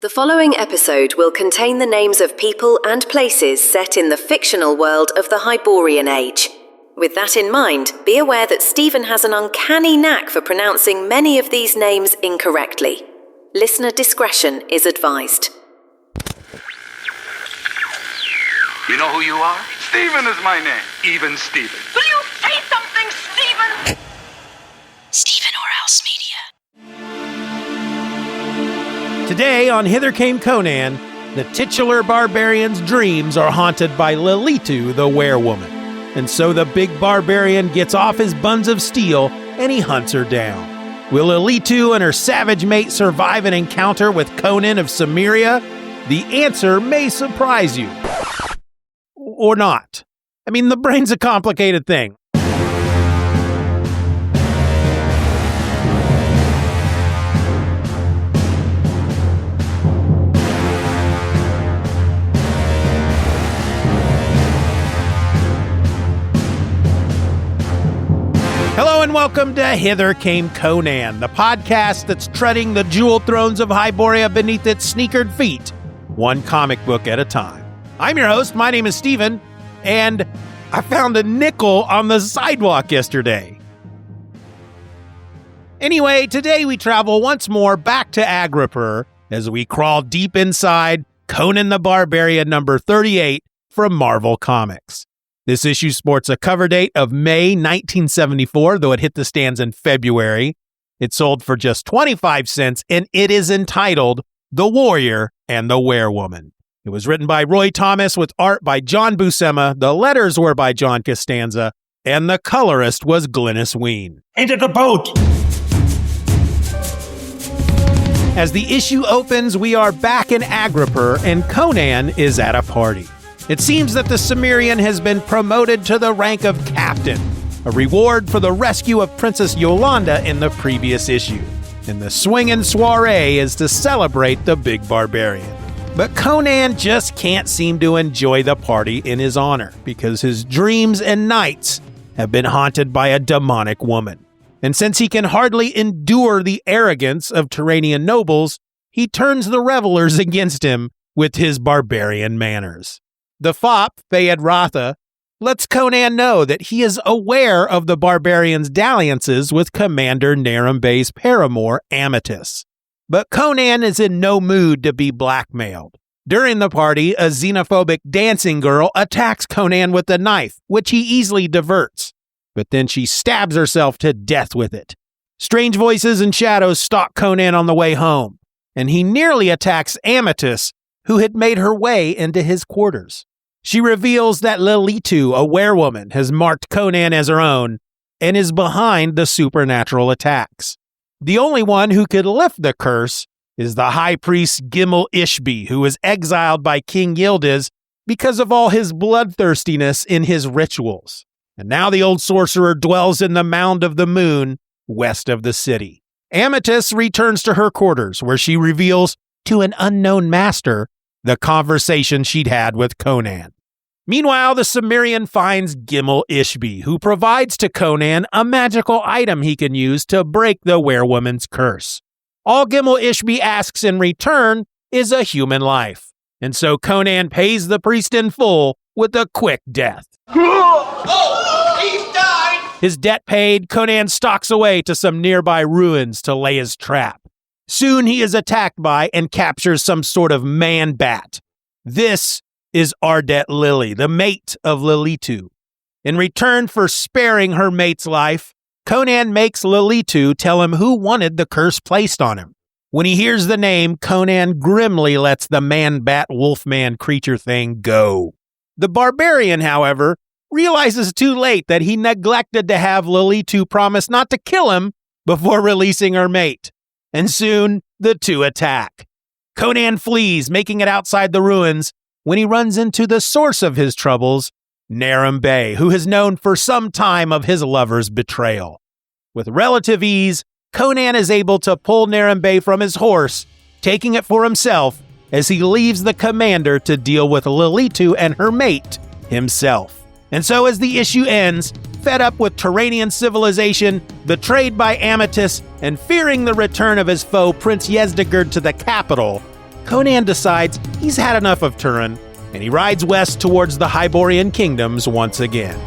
The following episode will contain the names of people and places set in the fictional world of the Hyborian Age. With that in mind, be aware that Steeven has an uncanny knack for pronouncing many of these names incorrectly. Listener discretion is advised. You know who you are? Steeven is my name. Even Steeven. Will you say something, Steeven? Steeven or Else Media. Today on Hither Came Conan, the titular barbarian's dreams are haunted by Lilitu, the werewoman. And so the big barbarian gets off his buns of steel and he hunts her down. Will Lilitu and her savage mate survive an encounter with Conan of Cimmeria? The answer may surprise you. Or not. I mean, the brain's a complicated thing. Hello and welcome to Hither Came Conan, the podcast that's treading the jeweled thrones of Hyboria beneath its sneakered feet, one comic book at a time. I'm your host, my name is Steeven, and I found a nickel on the sidewalk yesterday. Anyway, today we travel once more back to Agripur as we crawl deep inside Conan the Barbarian number 38 from Marvel Comics. This issue sports a cover date of May 1974, though it hit the stands in February. It sold for just 25 cents, and it is entitled The Warrior and the Werewoman. It was written by Roy Thomas with art by John Buscema, the letters were by John Costanza, and the colorist was Glynis Wein. Into the boat! As the issue opens, we are back in Agripur, and Conan is at a party. It seems that the Cimmerian has been promoted to the rank of captain, a reward for the rescue of Princess Yolanda in the previous issue. And the swingin' soiree is to celebrate the big barbarian. But Conan just can't seem to enjoy the party in his honor, because his dreams and nights have been haunted by a demonic woman. And since he can hardly endure the arrogance of Turanian nobles, he turns the revelers against him with his barbarian manners. The fop, Feyd-Rautha, lets Conan know that he is aware of the barbarian's dalliances with Commander Naram Bey's paramour, Amethyst. But Conan is in no mood to be blackmailed. During the party, a xenophobic dancing girl attacks Conan with a knife, which he easily diverts. But then she stabs herself to death with it. Strange voices and shadows stalk Conan on the way home, and he nearly attacks Amethyst, who had made her way into his quarters. She reveals that Lilitu, a werewoman, has marked Conan as her own and is behind the supernatural attacks. The only one who could lift the curse is the high priest Gimel Ishbi, who was exiled by King Yildiz because of all his bloodthirstiness in his rituals. And now the old sorcerer dwells in the Mound of the Moon, west of the city. Amethyst returns to her quarters, where she reveals to an unknown master the conversation she'd had with Conan. Meanwhile, the Cimmerian finds Gimel Ishbi, who provides to Conan a magical item he can use to break the werewoman's curse. All Gimel Ishbi asks in return is a human life, and so Conan pays the priest in full with a quick death. Oh, he's died! His debt paid, Conan stalks away to some nearby ruins to lay his trap. Soon he is attacked by and captures some sort of man-bat. This is Ardet Lily, the mate of Lilitu. In return for sparing her mate's life, Conan makes Lilitu tell him who wanted the curse placed on him. When he hears the name, Conan grimly lets the man-bat wolfman creature thing go. The barbarian, however, realizes too late that he neglected to have Lilitu promise not to kill him before releasing her mate. And soon, the two attack. Conan flees, making it outside the ruins, when he runs into the source of his troubles, Naram Bey, who has known for some time of his lover's betrayal. With relative ease, Conan is able to pull Naram Bey from his horse, taking it for himself as he leaves the commander to deal with Lilitu and her mate himself. And so as the issue ends, fed up with Turanian civilization, betrayed by Amethyst, and fearing the return of his foe Prince Yezdegerd to the capital, Conan decides he's had enough of Turin, and he rides west towards the Hyborian kingdoms once again.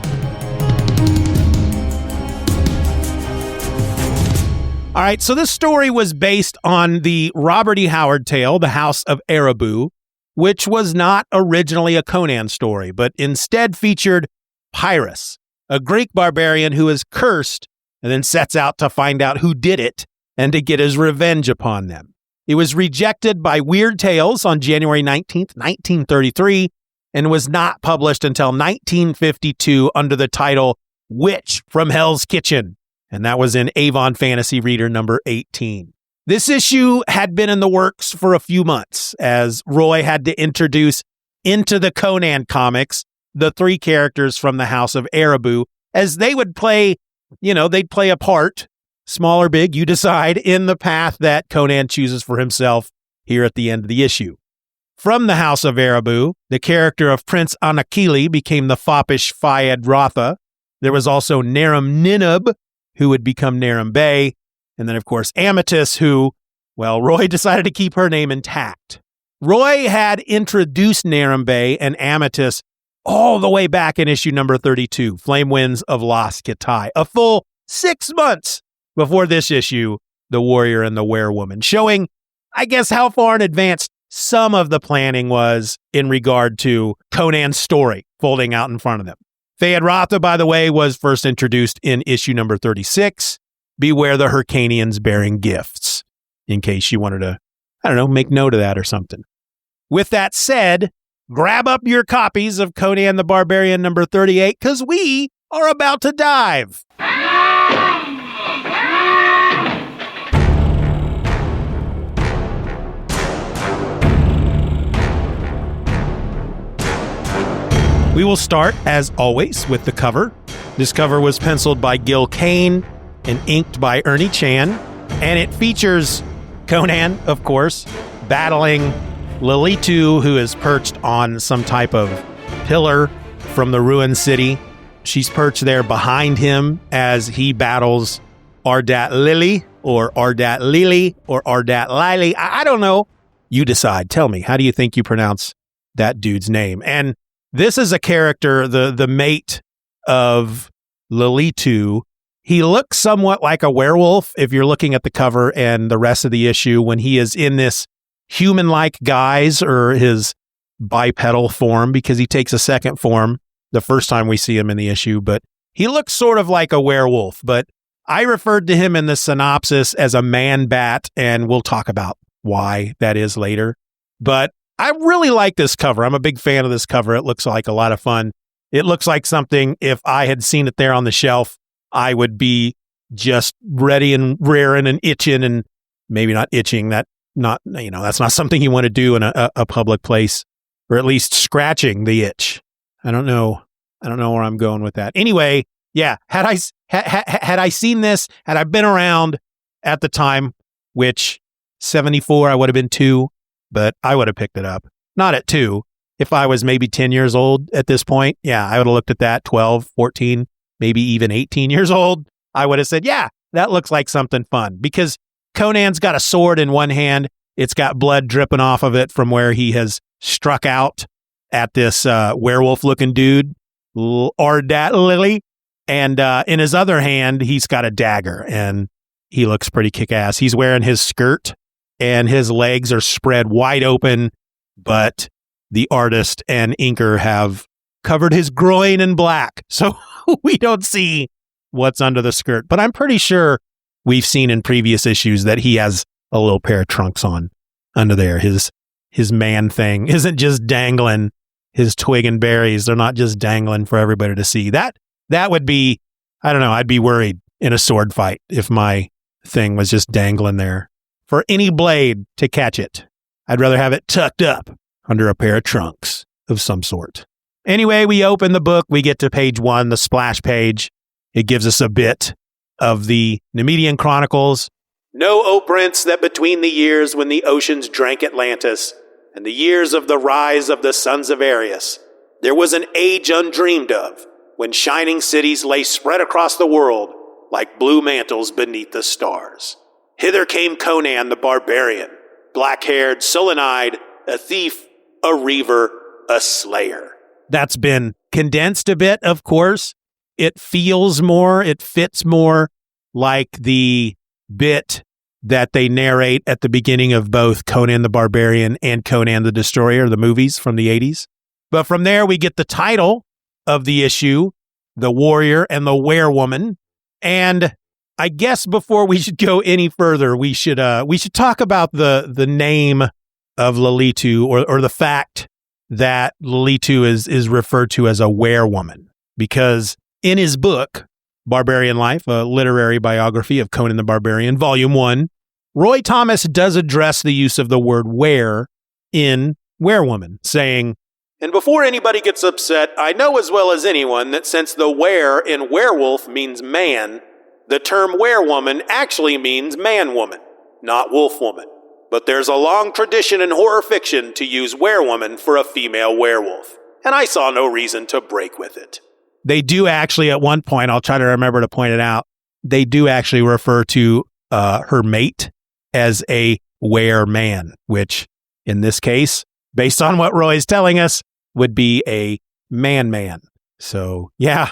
All right, so this story was based on the Robert E. Howard tale, The House of Erebus, which was not originally a Conan story, but instead featured Pyrrhus, a Greek barbarian who is cursed and then sets out to find out who did it and to get his revenge upon them. It was rejected by Weird Tales on January 19th, 1933, and was not published until 1952 under the title Witch from Hell's Kitchen. And that was in Avon Fantasy Reader number 18. This issue had been in the works for a few months, as Roy had to introduce into the Conan comics the three characters from the House of Erebus, as they would play, they'd play a part, small or big, you decide, in the path that Conan chooses for himself here at the end of the issue. From the House of Erebus, the character of Prince Anakili became the foppish Fayed Rotha. There was also Naram Ninub, who would become Naram Bey, and then, of course, Amethyst, who, Roy decided to keep her name intact. Roy had introduced Naram Bey and Amethyst all the way back in issue number 32, Flame Winds of Lost Kitai, a full 6 months before this issue, The Warrior and the Werewoman, showing, I guess, how far in advance some of the planning was in regard to Conan's story folding out in front of them. Fayed Rotha, by the way, was first introduced in issue number 36, Beware the Hyrcanians Bearing Gifts, in case you wanted to, make note of that or something. With that said, grab up your copies of Conan the Barbarian number 38, because we are about to dive. We will start, as always, with the cover. This cover was penciled by Gil Kane and inked by Ernie Chan, and it features Conan, of course, battling Lilitu, who is perched on some type of pillar from the ruined city. She's perched there behind him as he battles Ardat Lily, or Ardat Lily, or Ardat Lily. I don't know. You decide. Tell me, how do you think you pronounce that dude's name? And this is a character, the mate of Lilitu. He looks somewhat like a werewolf if you're looking at the cover and the rest of the issue when he is in this human-like guise or his bipedal form, because he takes a second form the first time we see him in the issue, but he looks sort of like a werewolf. But I referred to him in the synopsis as a man-bat, and we'll talk about why that is later. But I really like this cover. I'm a big fan of this cover. It looks like a lot of fun. It looks like something, if I had seen it there on the shelf, I would be just ready and raring and itching, and maybe not itching. That's not something you want to do in a public place, or at least scratching the itch. I don't know where I'm going with that. Anyway, yeah, had I seen this, had I been around at the time, which 74, I would have been 2. But I would have picked it up. Not at 2. If I was maybe 10 years old at this point, yeah, I would have looked at that, 12, 14, maybe even 18 years old. I would have said, yeah, that looks like something fun. Because Conan's got a sword in one hand. It's got blood dripping off of it from where he has struck out at this werewolf-looking dude, Ardat Lily. And in his other hand, he's got a dagger, and he looks pretty kick-ass. He's wearing his skirt, and his legs are spread wide open, but the artist and inker have covered his groin in black, so we don't see what's under the skirt. But I'm pretty sure we've seen in previous issues that he has a little pair of trunks on under there. His man thing isn't just dangling his twig and berries. They're not just dangling for everybody to see. That would be, I don't know, I'd be worried in a sword fight if my thing was just dangling there for any blade to catch it. I'd rather have it tucked up under a pair of trunks of some sort. Anyway, we open the book. We get to page 1, the splash page. It gives us a bit of the Nemedian Chronicles. Know, O Prince, that between the years when the oceans drank Atlantis and the years of the rise of the sons of Ares, there was an age undreamed of, when shining cities lay spread across the world like blue mantles beneath the stars. Hither came Conan the Barbarian, black-haired, sullen-eyed, a thief, a reaver, a slayer. That's been condensed a bit, of course. It feels more, it fits more like the bit that they narrate at the beginning of both Conan the Barbarian and Conan the Destroyer, the movies from the 80s. But from there, we get the title of the issue, The Warrior and the Werewoman. And I guess before we should go any further, we should talk about the name of Lilitu, or the fact that Lilitu is referred to as a werewoman, because in his book, Barbarian Life, a literary biography of Conan the Barbarian, Volume 1, Roy Thomas does address the use of the word were in werewoman, saying, "And before anybody gets upset, I know as well as anyone that since the were in werewolf means man, the term werewoman actually means man-woman, not wolf-woman. But there's a long tradition in horror fiction to use werewoman for a female werewolf, and I saw no reason to break with it." They do actually, at one point, I'll try to remember to point it out, they do actually refer to her mate as a were-man, which in this case, based on what Roy is telling us, would be a man-man. So, yeah,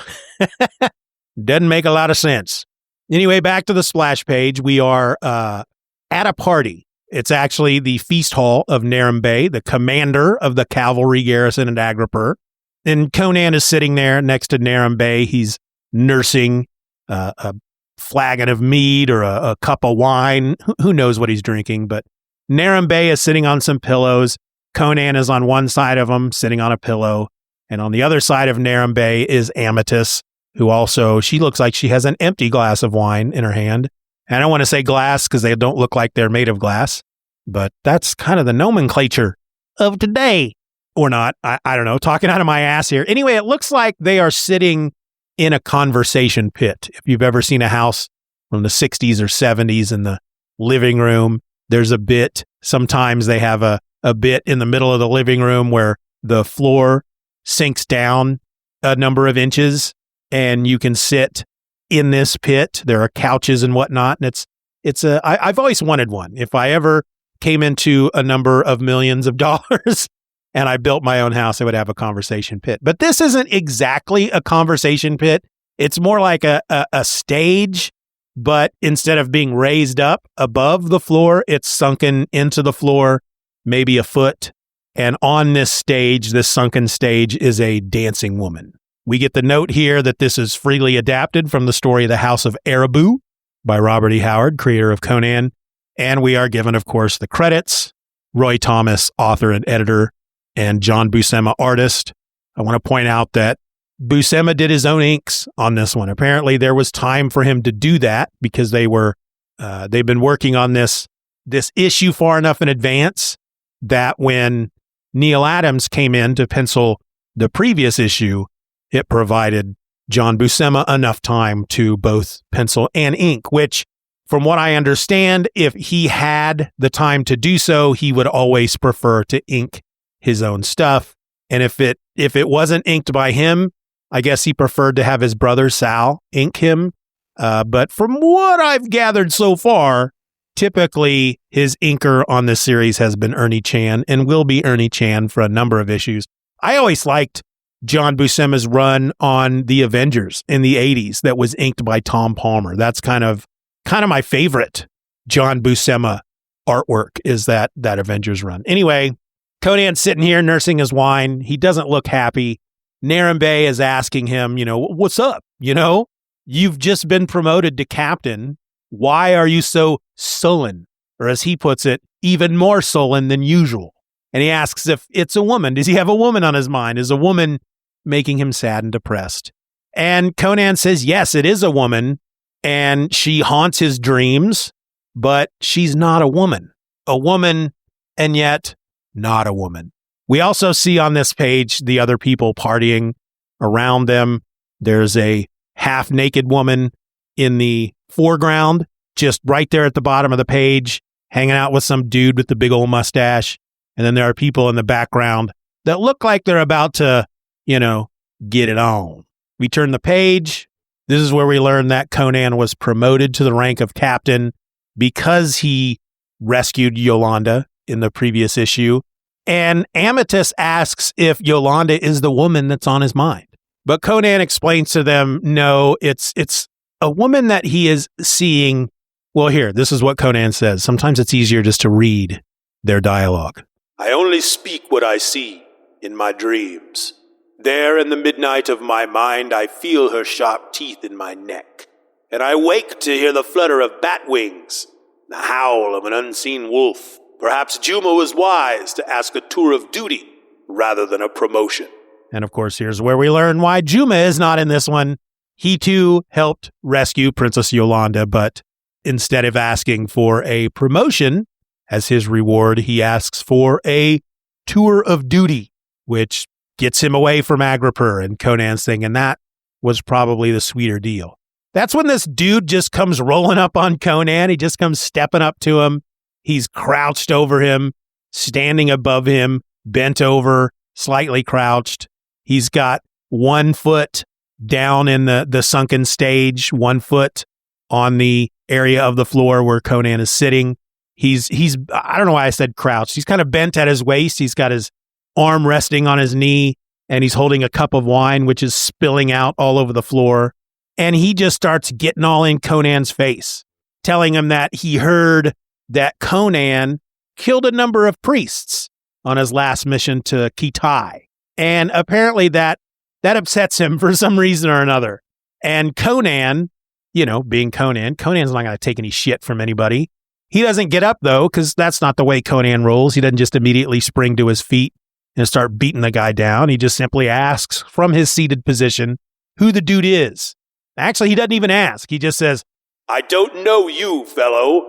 doesn't make a lot of sense. Anyway, back to the splash page. We are at a party. It's actually the feast hall of Naram Bey, the commander of the cavalry garrison at Agripur. And Conan is sitting there next to Naram Bey. He's nursing a flagon of mead or a cup of wine. Who knows what he's drinking, but Naram Bey is sitting on some pillows. Conan is on one side of him, sitting on a pillow. And on the other side of Naram Bey is Amytis, who also, she looks like she has an empty glass of wine in her hand. And I don't want to say glass because they don't look like they're made of glass, but that's kind of the nomenclature of today. Or not, I don't know, talking out of my ass here. Anyway, it looks like they are sitting in a conversation pit. If you've ever seen a house from the 60s or 70s in the living room, there's a bit, sometimes they have a bit in the middle of the living room where the floor sinks down a number of inches and you can sit in this pit. There are couches and whatnot. And I've always wanted one. If I ever came into a number of millions of dollars and I built my own house, I would have a conversation pit. But this isn't exactly a conversation pit. It's more like a stage, but instead of being raised up above the floor, it's sunken into the floor, maybe a foot. And on this stage, this sunken stage, is a dancing woman. We get the note here that this is freely adapted from the story of The House of Erebus by Robert E. Howard, creator of Conan. And we are given, of course, the credits: Roy Thomas, author and editor, and John Buscema, artist. I want to point out that Buscema did his own inks on this one. Apparently, there was time for him to do that because they've been working on this issue far enough in advance that when Neil Adams came in to pencil the previous issue, it provided John Buscema enough time to both pencil and ink, which, from what I understand, if he had the time to do so, he would always prefer to ink his own stuff. And if it wasn't inked by him, I guess he preferred to have his brother Sal ink him. But from what I've gathered so far, typically his inker on this series has been Ernie Chan and will be Ernie Chan for a number of issues. I always liked John Buscema's run on the Avengers in the 80s that was inked by Tom Palmer. That's kind of my favorite John Buscema artwork, is that Avengers run. Anyway, Conan's sitting here nursing his wine. He doesn't look happy. Naram Bey is asking him, what's up? You've just been promoted to captain. Why are you so sullen? Or as he puts it, even more sullen than usual. And he asks if it's a woman. Does he have a woman on his mind? Is a woman making him sad and depressed? And Conan says, yes, it is a woman. And she haunts his dreams, but she's not a woman. A woman, and yet not a woman. We also see on this page the other people partying around them. There's a half-naked woman in the foreground, just right there at the bottom of the page, hanging out with some dude with the big old mustache. And then there are people in the background that look like they're about to, get it on. We turn the page. This is where we learn that Conan was promoted to the rank of captain because he rescued Yolanda in the previous issue. And Amytas asks if Yolanda is the woman that's on his mind. But Conan explains to them, no, it's a woman that he is seeing. Well, here, this is what Conan says. Sometimes it's easier just to read their dialogue. I only speak what I see in my dreams. There in the midnight of my mind, I feel her sharp teeth in my neck. And I wake to hear the flutter of bat wings, the howl of an unseen wolf. Perhaps Juma was wise to ask a tour of duty rather than a promotion. And of course, here's where we learn why Juma is not in this one. He too helped rescue Princess Yolanda, but instead of asking for a promotion as his reward, he asks for a tour of duty, which gets him away from Agripper and Conan's thing, and that was probably the sweeter deal. That's when this dude just comes rolling up on Conan. He just comes stepping up to him. He's crouched over him, standing above him, bent over, slightly crouched. He's got 1 foot down in the sunken stage, 1 foot on the area of the floor where Conan is sitting. He's I don't know why I said crouched. He's kind of bent at his waist. He's got his arm resting on his knee, and he's holding a cup of wine, which is spilling out all over the floor. And he just starts getting all in Conan's face, telling him that he heard that Conan killed a number of priests on his last mission to Kitai. And apparently that upsets him for some reason or another. And Conan, being Conan, Conan's not going to take any shit from anybody. He doesn't get up, though, because that's not the way Conan rolls. He doesn't just immediately spring to his feet and start beating the guy down. He just simply asks from his seated position who the dude is. Actually, he doesn't even ask. He just says, I don't know you, fellow.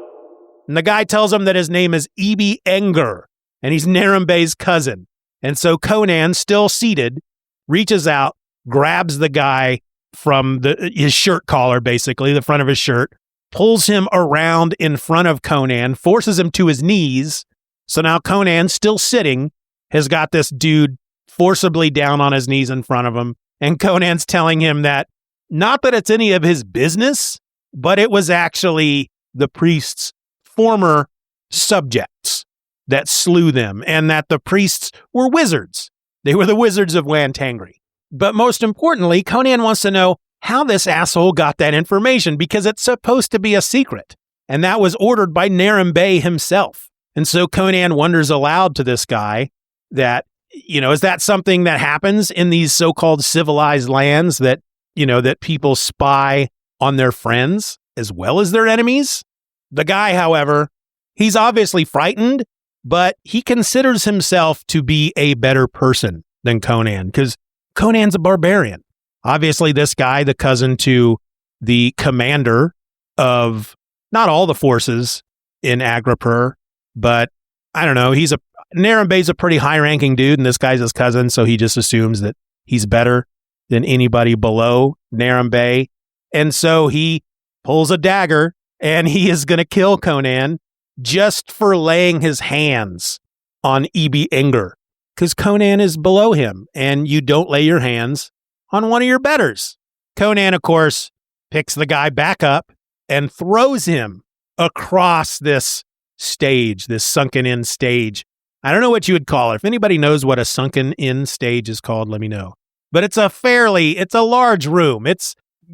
And the guy tells him that his name is Ibi Enger, and he's Narambe's cousin. And so Conan, still seated, reaches out, grabs the guy from his shirt collar, basically, the front of his shirt, pulls him around in front of Conan, forces him to his knees. So now Conan, still sitting, has got this dude forcibly down on his knees in front of him. And Conan's telling him that, not that it's any of his business, but it was actually the priest's former subjects that slew them, and that the priests were wizards. They were the wizards of Lantangri. But most importantly, Conan wants to know how this asshole got that information, because it's supposed to be a secret. And that was ordered by Narambe himself. And so Conan wonders aloud to this guy that, is that something that happens in these so-called civilized lands, that, that people spy on their friends as well as their enemies? The guy, however, he's obviously frightened, but he considers himself to be a better person than Conan, because Conan's a barbarian. Obviously, this guy, the cousin to the commander of not all the forces in Agripur, but I don't know, Narambe's a pretty high-ranking dude, and this guy's his cousin, so he just assumes that he's better than anybody below Narambe. And so he pulls a dagger, and he is going to kill Conan just for laying his hands on Ibi Enger, because Conan is below him, and you don't lay your hands on one of your betters. Conan, of course, picks the guy back up and throws him across this stage, this sunken-in stage. I don't know what you would call it. If anybody knows what a sunken-in stage is called, let me know. But it's a large room.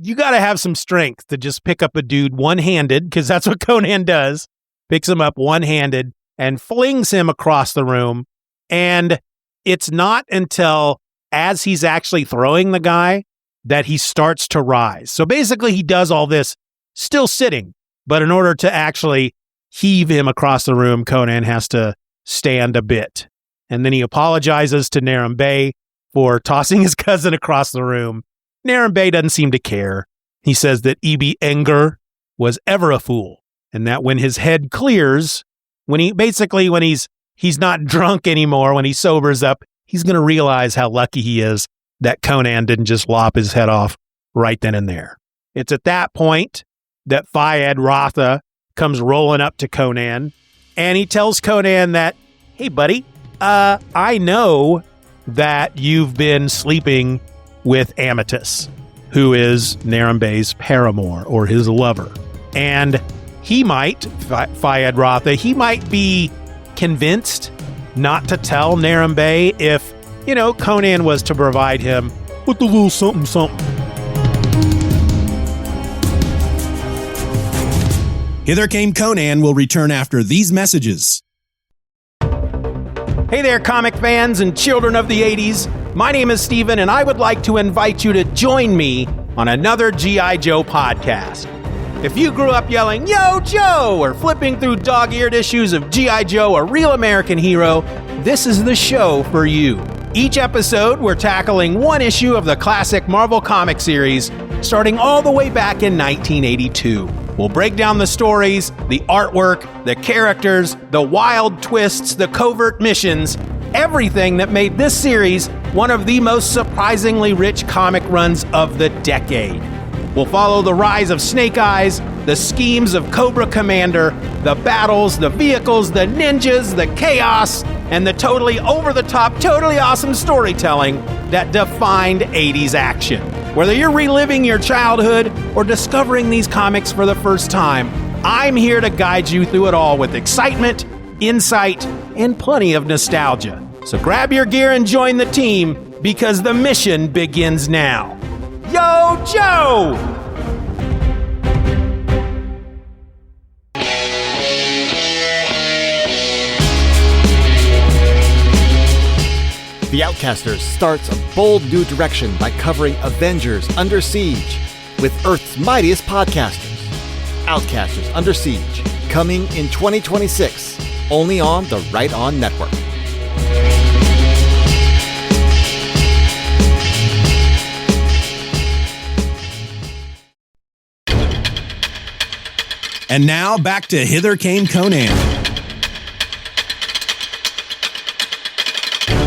You got to have some strength to just pick up a dude one-handed, because that's what Conan does. Picks him up one-handed and flings him across the room. And it's not until as he's actually throwing the guy that he starts to rise. So basically he does all this still sitting, but in order to actually heave him across the room, Conan has to stand a bit. And then he apologizes to Narambe for tossing his cousin across the room. Narambe doesn't seem to care. He says that Ibi Enger was ever a fool, and that when his head clears, when he's not drunk anymore, when he sobers up, he's going to realize how lucky he is that Conan didn't just lop his head off right then and there. It's at that point that Fayed Rotha comes rolling up to Conan, and he tells Conan that, hey, buddy, I know that you've been sleeping with Amytas, who is Narambe's paramour, or his lover. And he might, Fayed Rotha, he might be convinced not to tell Narambay if, Conan was to provide him with a little something something. Hither Came Conan will return after these messages. Hey there, comic fans and children of the 80s. My name is Steeven, and I would like to invite you to join me on another G.I. Joe podcast. If you grew up yelling, "Yo, Joe!" or flipping through dog-eared issues of G.I. Joe, A Real American Hero, this is the show for you. Each episode, we're tackling one issue of the classic Marvel comic series, starting all the way back in 1982. We'll break down the stories, the artwork, the characters, the wild twists, the covert missions, everything that made this series one of the most surprisingly rich comic runs of the decade. We'll follow the rise of Snake Eyes, the schemes of Cobra Commander, the battles, the vehicles, the ninjas, the chaos, and the totally over-the-top, totally awesome storytelling that defined 80s action. Whether you're reliving your childhood or discovering these comics for the first time, I'm here to guide you through it all with excitement, insight, and plenty of nostalgia. So grab your gear and join the team, because the mission begins now. Yo, Joe! The Outcasters starts a bold new direction by covering Avengers Under Siege with Earth's mightiest podcasters. Outcasters Under Siege, coming in 2026, only on the Right On Network. And now back to Hither Came Conan.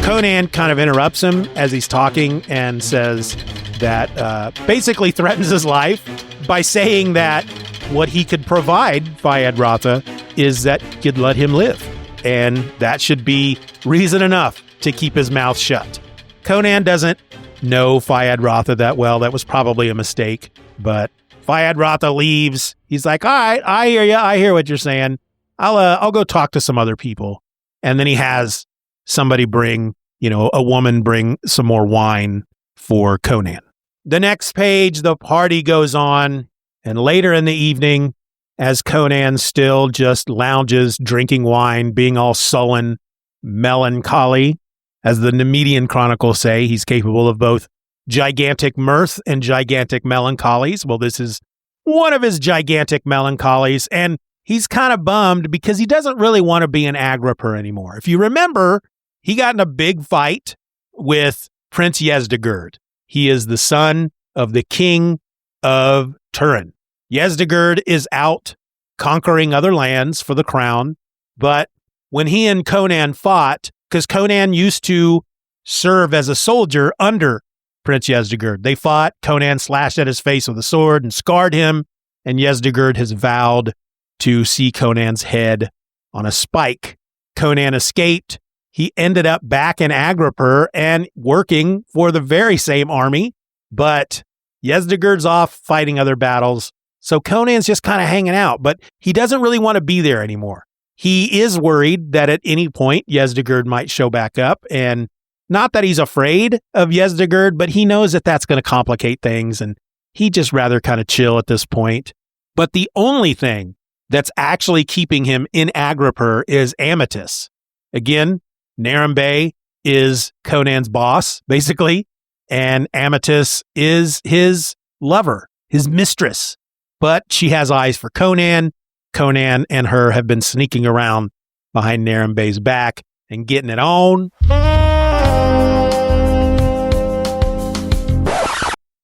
Conan kind of interrupts him as he's talking and says that basically threatens his life by saying that what he could provide Fayed-Raza is that he'd let him live. And that should be reason enough to keep his mouth shut. Conan doesn't know Fayed-Raza that well. That was probably a mistake. But Fayed-Raza leaves. He's like, all right, I hear you. I hear what you're saying. I'll go talk to some other people. And then he has somebody bring, a woman bring some more wine for Conan. The next page, the party goes on, and later in the evening, as Conan still just lounges, drinking wine, being all sullen, melancholy, as the Nemedian Chronicles say, he's capable of both gigantic mirth and gigantic melancholies. Well, this is one of his gigantic melancholies, and he's kind of bummed because he doesn't really want to be an Agripper anymore. If you remember, he got in a big fight with Prince Yezdegerd. He is the son of the king of Turan. Yezdegerd is out conquering other lands for the crown, but when he and Conan fought, because Conan used to serve as a soldier under Prince Yezdegerd, they fought. Conan slashed at his face with a sword and scarred him, and Yezdegerd has vowed to see Conan's head on a spike. Conan escaped. He ended up back in Agripur and working for the very same army, but Yezdegerd's off fighting other battles, so Conan's just kind of hanging out, but he doesn't really want to be there anymore. He is worried that at any point Yezdegerd might show back up, and not that he's afraid of Yezdegerd, but he knows that that's going to complicate things, and he'd just rather kind of chill at this point. But the only thing that's actually keeping him in Agripur is Amatus. Again, Narambay is Conan's boss, basically, and Amatus is his lover, his mistress. But she has eyes for Conan. Conan and her have been sneaking around behind Narambay's back and getting it on.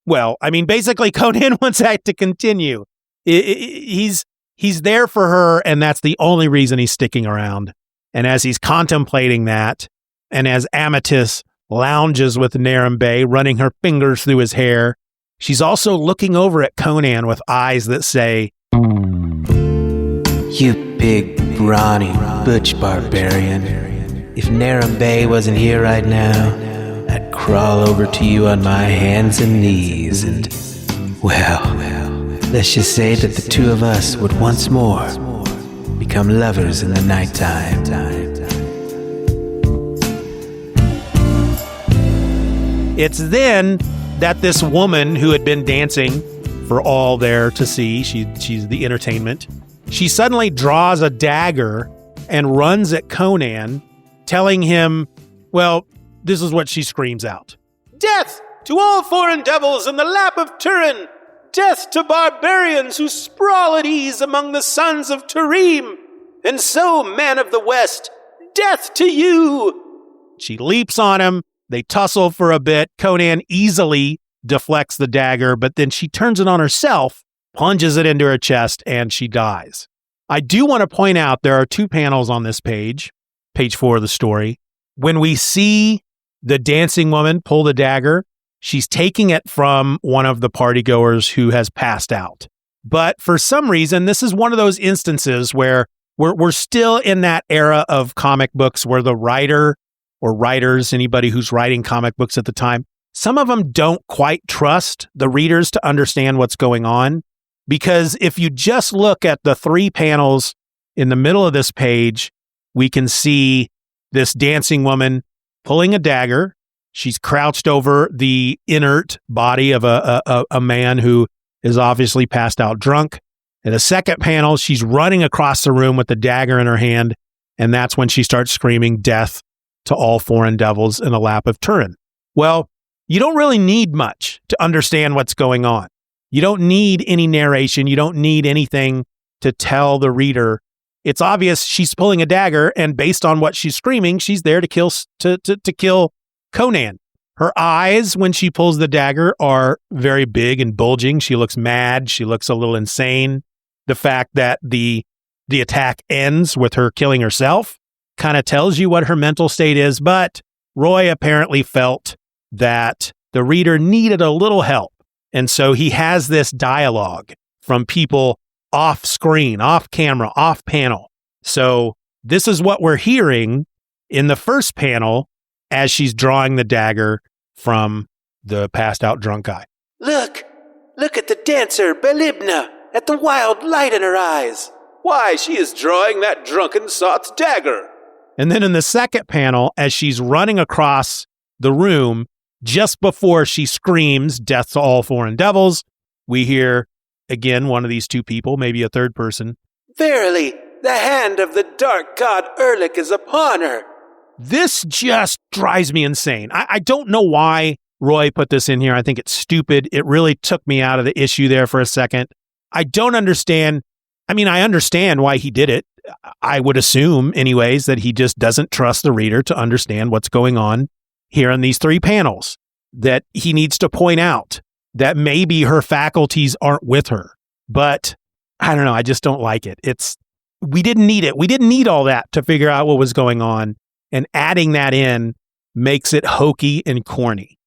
Well, I mean, basically, Conan wants that to continue. He's there for her, and that's the only reason he's sticking around. And as he's contemplating that, and as Amatus lounges with Narambay, running her fingers through his hair, she's also looking over at Conan with eyes that say, "You big, brawny, butch barbarian. If Narambay wasn't here right now, I'd crawl over to you on my hands and knees and, well, let's just say that the two of us would once more become lovers in the nighttime." It's then that this woman who had been dancing for all there to see, she's the entertainment, she suddenly draws a dagger and runs at Conan, telling him, well, this is what she screams out. Death to all foreign devils in the lap of Turin! Death to barbarians who sprawl at ease among the sons of Turim! And so, man of the West, death to you! She leaps on him. They tussle for a bit. Conan easily deflects the dagger, but then she turns it on herself, plunges it into her chest, and she dies. I do want to point out there are 2 panels on this page 4 of the story. When we see the dancing woman pull the dagger, she's taking it from one of the partygoers who has passed out. But for some reason, this is one of those instances where we're still in that era of comic books where the writer or writers, anybody who's writing comic books at the time, some of them don't quite trust the readers to understand what's going on. Because if you just look at the 3 panels in the middle of this page, we can see this dancing woman pulling a dagger. She's crouched over the inert body of a man who is obviously passed out drunk. In the second panel, she's running across the room with the dagger in her hand, and that's when she starts screaming death to all foreign devils in the lap of Turin. Well, you don't really need much to understand what's going on. You don't need any narration. You don't need anything to tell the reader. It's obvious she's pulling a dagger, and based on what she's screaming, she's there to kill Conan. Her eyes, when she pulls the dagger, are very big and bulging. She looks mad. She looks a little insane. The fact that the attack ends with her killing herself kind of tells you what her mental state is, but Roy apparently felt that the reader needed a little help. And so he has this dialogue from people off screen, off camera, off panel. So this is what we're hearing in the first panel as she's drawing the dagger from the passed out drunk guy. Look at the dancer, Belibna, at the wild light in her eyes. Why, she is drawing that drunken sot's dagger. And then in the second panel, as she's running across the room, just before she screams, death to all foreign devils, we hear, again, one of these 2 people, maybe a third person. Verily, the hand of the dark god Erlich is upon her. This just drives me insane. I don't know why Roy put this in here. I think it's stupid. It really took me out of the issue there for a second. I don't understand. I mean, I understand why he did it. I would assume, anyways, that he just doesn't trust the reader to understand what's going on here in these 3 panels, that he needs to point out that maybe her faculties aren't with her. But I don't know. I just don't like it. We didn't need it. We didn't need all that to figure out what was going on. And adding that in makes it hokey and corny.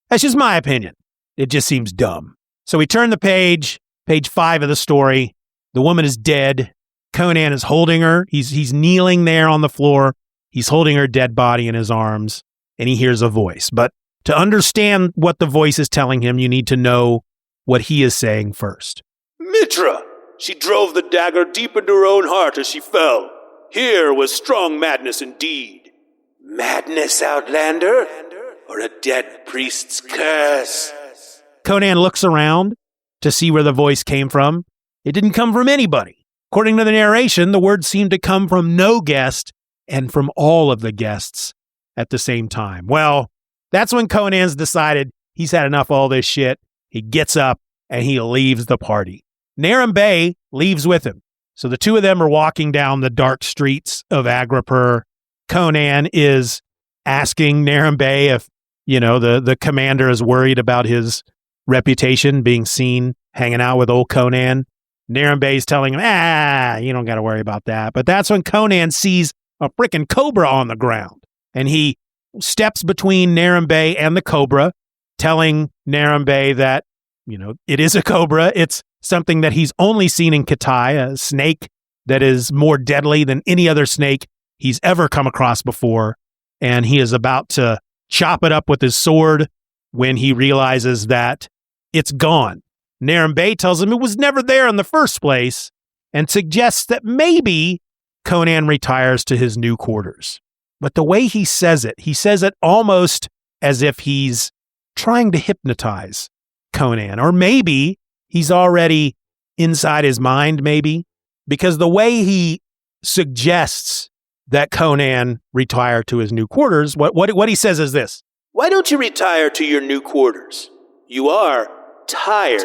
That's just my opinion. It just seems dumb. So we turn the page 5 of the story. The woman is dead. Conan is holding her. He's kneeling there on the floor. He's holding her dead body in his arms, and he hears a voice. But to understand what the voice is telling him, you need to know what he is saying first. Mitra! She drove the dagger deep into her own heart as she fell. Here was strong madness indeed. Madness, Outlander? Or a dead priest's curse? Conan looks around to see where the voice came from. It didn't come from anybody. According to the narration, the words seemed to come from no guest and from all of the guests at the same time. Well, that's when Conan's decided he's had enough of all this shit. He gets up and he leaves the party. Naram Bey leaves with him. So the 2 of them are walking down the dark streets of Agripur. Conan is asking Naram Bey if, the commander is worried about his reputation being seen hanging out with old Conan. Naram Bey's telling him, you don't got to worry about that. But that's when Conan sees a freaking cobra on the ground. And he steps between Naram Bey and the cobra, telling Naram Bey that, it is a cobra. It's something that he's only seen in Kitai, a snake that is more deadly than any other snake he's ever come across before. And he is about to chop it up with his sword when he realizes that it's gone. Naram Bey tells him it was never there in the first place and suggests that maybe Conan retires to his new quarters. But the way he says it almost as if he's trying to hypnotize Conan. Or maybe he's already inside his mind, maybe, because the way he suggests that Conan retire to his new quarters, what he says is this. Why don't you retire to your new quarters? You are tired.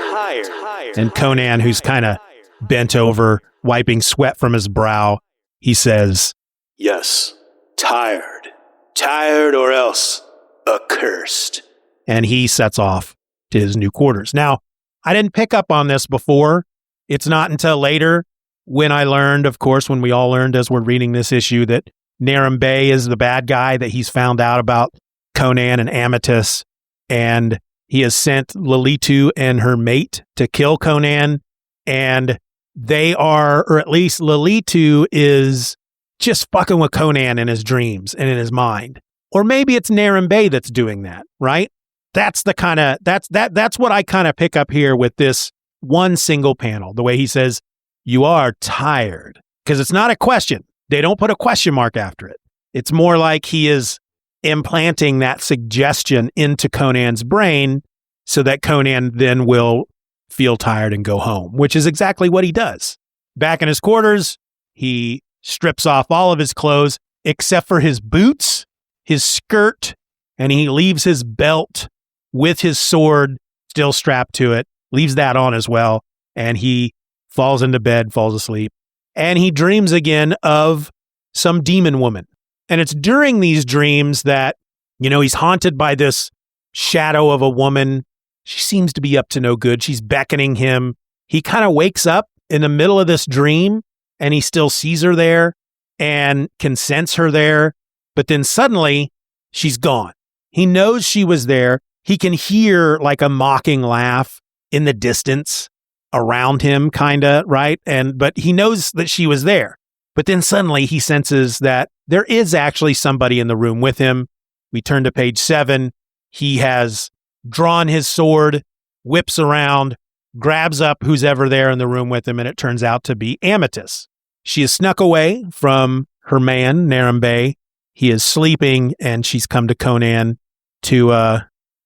And Conan, who's kind of bent over, wiping sweat from his brow, he says, Yes, tired. Tired or else accursed. And he sets off to his new quarters. Now, I didn't pick up on this before. It's not until later when I learned, of course, when we all learned as we're reading this issue, that Naram Bey is the bad guy, that he's found out about Conan and Amethyst, and he has sent Lilitu and her mate to kill Conan, and they are, or at least Lilitu is just fucking with Conan in his dreams and in his mind. Or maybe it's Naram Bey that's doing that, right? That's what I kind of pick up here with this one single panel, the way he says, you are tired. Because it's not a question. They don't put a question mark after it. It's more like he is implanting that suggestion into Conan's brain so that Conan then will feel tired and go home, which is exactly what he does. Back in his quarters, he strips off all of his clothes except for his boots, his skirt, and he leaves his belt with his sword still strapped to it, leaves that on as well, and he falls into bed, falls asleep, and he dreams again of some demon woman. And it's during these dreams that, he's haunted by this shadow of a woman. She seems to be up to no good. She's beckoning him. He kind of wakes up in the middle of this dream, and he still sees her there and can sense her there. But then suddenly, she's gone. He knows she was there. He can hear like a mocking laugh in the distance around him, kind of, right? But he knows that she was there. But then suddenly he senses that there is actually somebody in the room with him. We turn to page 7. He has drawn his sword, whips around, grabs up who's ever there in the room with him, and it turns out to be Amethyst. She has snuck away from her man, Naram Bey. He is sleeping, and she's come to Conan to,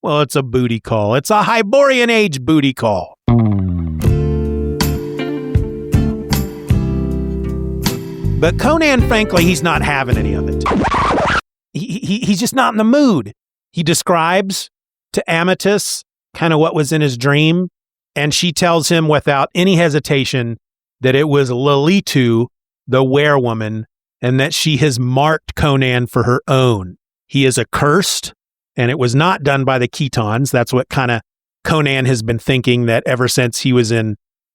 it's a booty call. It's a Hyborian Age booty call. But Conan, frankly, he's not having any of it. He's just not in the mood. He describes to Amethyst kind of what was in his dream, and she tells him without any hesitation that it was Lilitu, the werewoman, and that she has marked Conan for her own. He is accursed, and it was not done by the Khitans. That's what kind of Conan has been thinking, that ever since he was in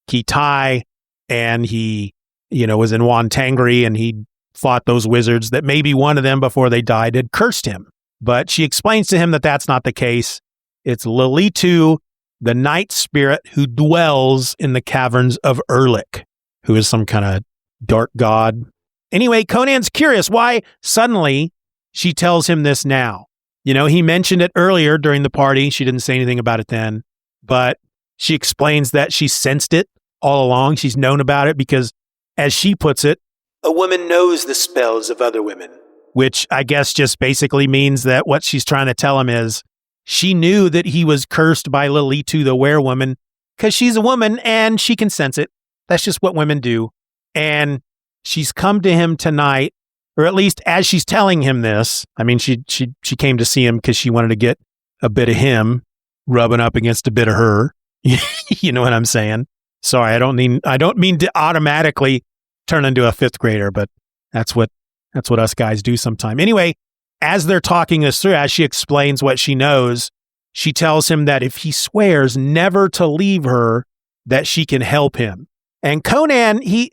Khitai and he was in Wantangri and he fought those wizards, that maybe one of them before they died had cursed him. But she explains to him that that's not the case. It's Lilitu, the night spirit who dwells in the caverns of Erlik, who is some kind of dark god. Anyway, Conan's curious why suddenly she tells him this now. He mentioned it earlier during the party. She didn't say anything about it then, but she explains that she sensed it all along. She's known about it because, as she puts it, a woman knows the spells of other women. Which I guess just basically means that what she's trying to tell him is she knew that he was cursed by Lilitu, the werewoman, because she's a woman and she can sense it. That's just what women do. And she's come to him tonight, or at least as she's telling him this. I mean, she came to see him because she wanted to get a bit of him rubbing up against a bit of her. You know what I'm saying? Sorry, I don't mean to automatically turn into a fifth grader, but that's what us guys do sometime. Anyway, as they're talking this through, as she explains what she knows, she tells him that if he swears never to leave her, that she can help him. And Conan, he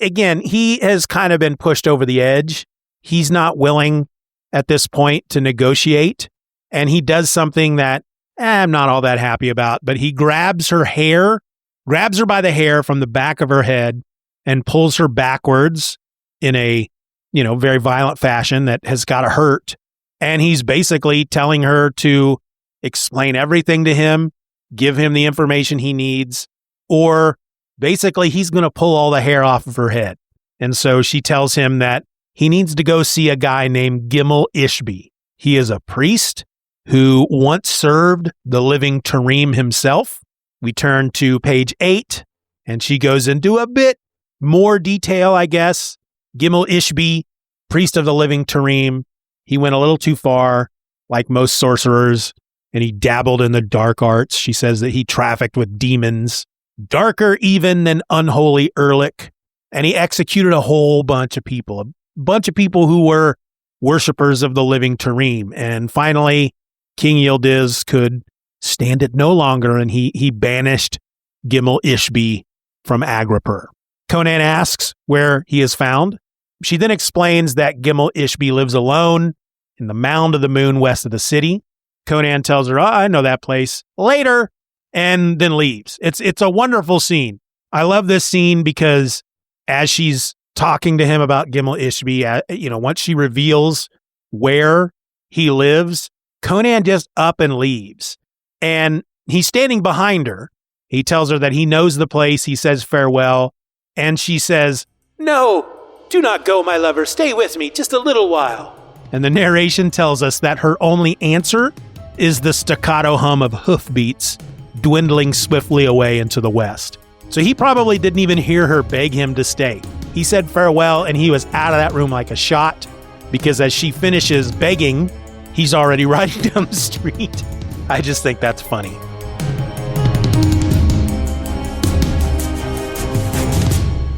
has kind of been pushed over the edge. He's not willing at this point to negotiate. And he does something that I'm not all that happy about, but he grabs her by the hair from the back of her head and pulls her backwards in a, very violent fashion that has got to hurt. And he's basically telling her to explain everything to him, give him the information he needs, or basically he's going to pull all the hair off of her head. And so she tells him that he needs to go see a guy named Gimel Ishbi. He is a priest who once served the living Tarim himself. We turn to page 8, and she goes into a bit more detail, I guess. Gimel Ishbi, priest of the living Tarim, he went a little too far, like most sorcerers, and he dabbled in the dark arts. She says that he trafficked with demons, darker even than unholy Erlich, and he executed a whole bunch of people who were worshippers of the living Tarim. And finally, King Yildiz could stand it no longer, and he banished Gimel Ishbi from Agripur. Conan asks where he is found. She then explains that Gimel Ishbi lives alone in the Mound of the Moon west of the city. Conan tells her, I know that place. Later, and then leaves. It's a wonderful scene. I love this scene because as she's talking to him about Gimel Ishbi, once she reveals where he lives, Conan just up and leaves. And he's standing behind her. He tells her that he knows the place. He says farewell. And she says, No, do not go, my lover. Stay with me just a little while. And the narration tells us that her only answer is the staccato hum of hoofbeats dwindling swiftly away into the west. So he probably didn't even hear her beg him to stay. He said farewell, and he was out of that room like a shot, because as she finishes begging, he's already riding down the street. I just think that's funny.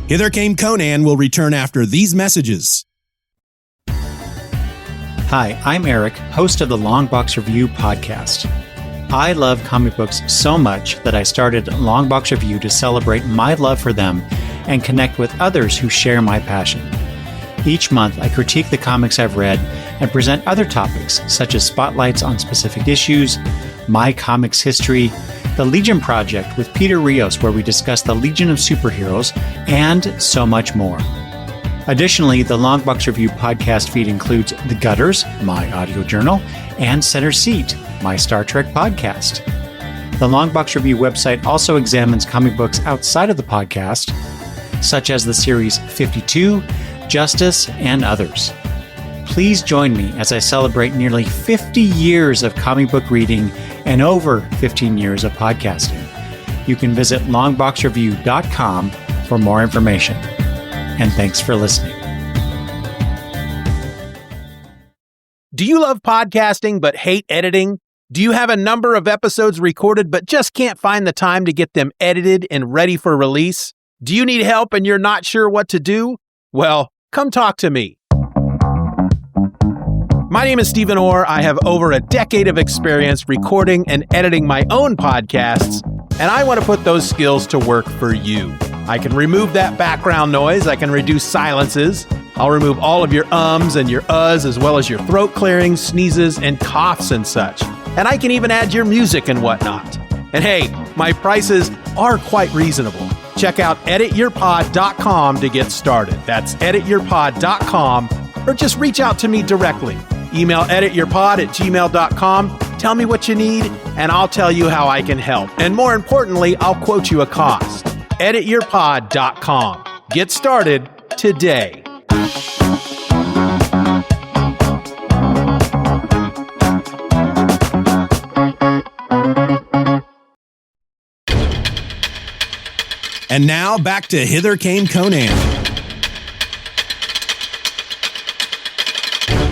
Hither Came Conan will return after these messages. Hi, I'm Eric, host of the Longbox Review podcast. I love comic books so much that I started Longbox Review to celebrate my love for them and connect with others who share my passion. Each month, I critique the comics I've read and present other topics, such as spotlights on specific issues, my comics history, the Legion Project with Peter Rios, where we discuss the Legion of Superheroes, and so much more. Additionally, the Longbox Review podcast feed includes The Gutters, my audio journal, and Center Seat, my Star Trek podcast. The Longbox Review website also examines comic books outside of the podcast, such as the series 52, Justice, and others. Please join me as I celebrate nearly 50 years of comic book reading and over 15 years of podcasting. You can visit longboxreview.com for more information. And thanks for listening. Do you love podcasting but hate editing? Do you have a number of episodes recorded but just can't find the time to get them edited and ready for release? Do you need help and you're not sure what to do? Well, come talk to me. My name is Steeven Orr. I have over a decade of experience recording and editing my own podcasts, and I want to put those skills to work for you. I can remove that background noise. I can reduce silences. I'll remove all of your ums and your uhs, as well as your throat clearings, sneezes, and coughs and such. And I can even add your music and whatnot. And hey, my prices are quite reasonable. Check out edityourpod.com to get started. That's edityourpod.com, or just reach out to me directly. Email edityourpod@gmail.com. Tell me what you need, and I'll tell you how I can help. And more importantly, I'll quote you a cost. edityourpod.com. Get started today. And now back to Hither Came Conan.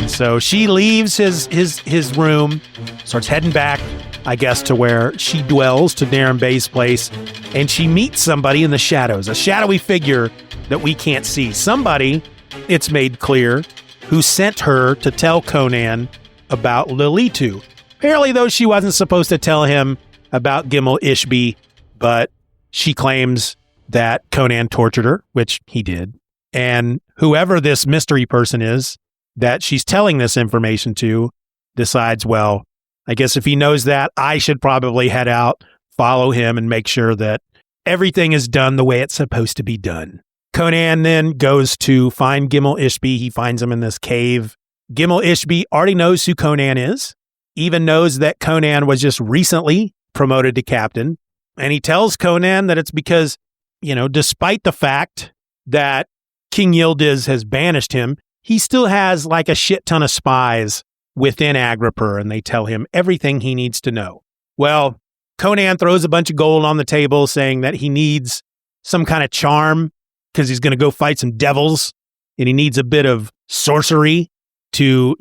So she leaves his room, starts heading back, I guess, to where she dwells, to Naram Bey's place, and she meets somebody in the shadows, a shadowy figure that we can't see. Somebody, it's made clear, who sent her to tell Conan about Lilitu. Apparently, though, she wasn't supposed to tell him about Gimel Ishbi, but she claims that Conan tortured her, which he did. And whoever this mystery person is that she's telling this information to decides, well, I guess if he knows that, I should probably head out, follow him, and make sure that everything is done the way it's supposed to be done. Conan then goes to find Gimel Ishbi. He finds him in this cave. Gimel Ishbi already knows who Conan is, even knows that Conan was just recently promoted to captain. And he tells Conan that it's because, despite the fact that King Yildiz has banished him, he still has like a shit ton of spies within Agripper, and they tell him everything he needs to know. Well, Conan throws a bunch of gold on the table saying that he needs some kind of charm because he's going to go fight some devils, and he needs a bit of sorcery to,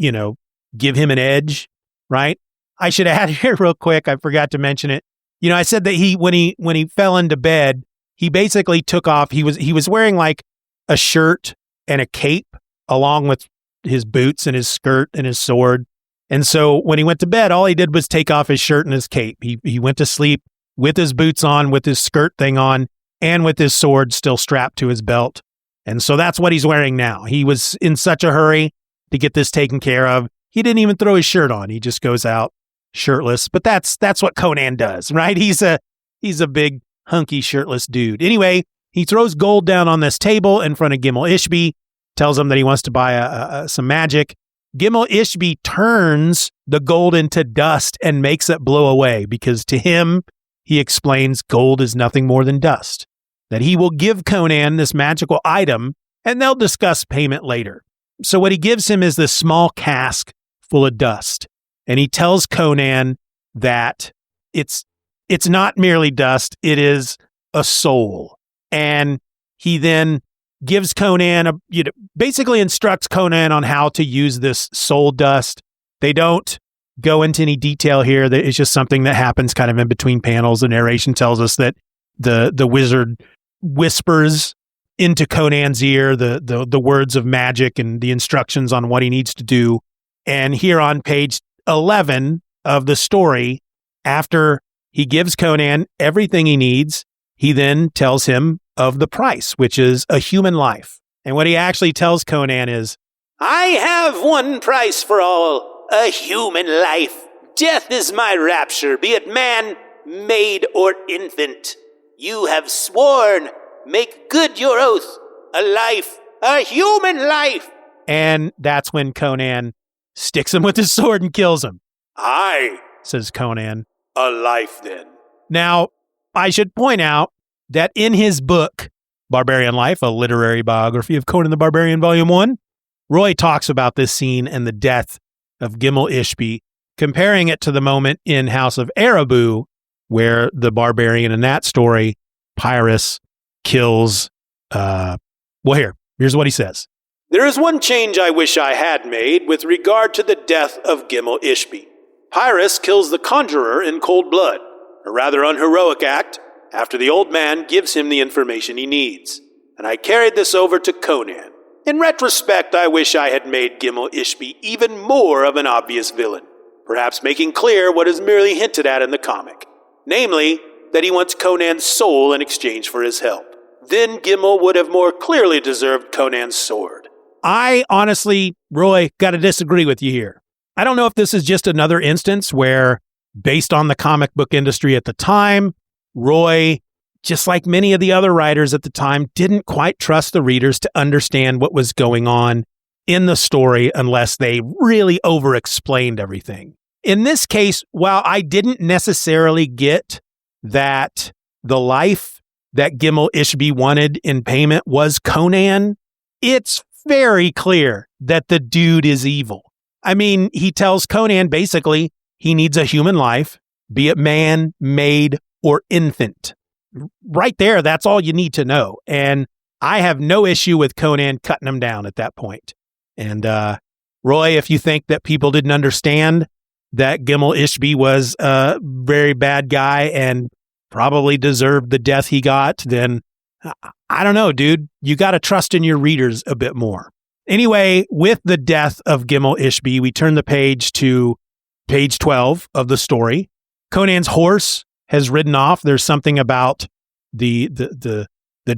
give him an edge, right? I should add here real quick, I forgot to mention it. I said that when he fell into bed, he basically took off. He was wearing like a shirt and a cape along with his boots and his skirt and his sword. And so when he went to bed, all he did was take off his shirt and his cape. He went to sleep with his boots on, with his skirt thing on, and with his sword still strapped to his belt. And so that's what he's wearing now. He was in such a hurry to get this taken care of. He didn't even throw his shirt on. He just goes out shirtless. But that's what Conan does, right? He's a big, hunky, shirtless dude. Anyway, he throws gold down on this table in front of Gimel Ishbi, tells him that he wants to buy some magic. Gimel Ishbi turns the gold into dust and makes it blow away because to him, he explains gold is nothing more than dust, that he will give Conan this magical item and they'll discuss payment later. So what he gives him is this small cask full of dust. And he tells Conan that it's not merely dust, it is a soul. And he then gives Conan, basically instructs Conan on how to use this soul dust. They don't go into any detail here. It's just something that happens kind of in between panels. The narration tells us that the wizard whispers into Conan's ear the words of magic and the instructions on what he needs to do. And here on page 11 of the story, after he gives Conan everything he needs, he then tells him of the price, which is a human life. And what he actually tells Conan is, I have one price for all, a human life. Death is my rapture, be it man, maid, or infant. You have sworn, make good your oath, a life, a human life. And that's when Conan sticks him with his sword and kills him. Aye, says Conan. A life then. Now, I should point out that in his book, Barbarian Life, a literary biography of Conan the Barbarian, Volume 1, Roy talks about this scene and the death of Gimel Ishbi, comparing it to the moment in House of Erebus, where the barbarian in that story, Pyrrhus, kills, here's what he says. There is one change I wish I had made with regard to the death of Gimel Ishbi. Pyrrhus kills the conjurer in cold blood, a rather unheroic act, after the old man gives him the information he needs. And I carried this over to Conan. In retrospect, I wish I had made Gimel Ishbi even more of an obvious villain, perhaps making clear what is merely hinted at in the comic, namely, that he wants Conan's soul in exchange for his help. Then Gimel would have more clearly deserved Conan's sword. I honestly, Roy, got to disagree with you here. I don't know if this is just another instance where, based on the comic book industry at the time, Roy, just like many of the other writers at the time, didn't quite trust the readers to understand what was going on in the story unless they really over-explained everything. In this case, while I didn't necessarily get that the life that Gimel Ishbi wanted in payment was Conan, it's very clear that the dude is evil. I mean, he tells Conan basically he needs a human life, be it man, maid, or infant. Right there, that's all you need to know. And I have no issue with Conan cutting him down at that point. And Roy, if you think that people didn't understand that Gimel Ishbi was a very bad guy and probably deserved the death he got, then I don't know, dude. You got to trust in your readers a bit more. Anyway, with the death of Gimel Ishbi, we turn the page to page 12 of the story. Conan's horse has ridden off. There's something about the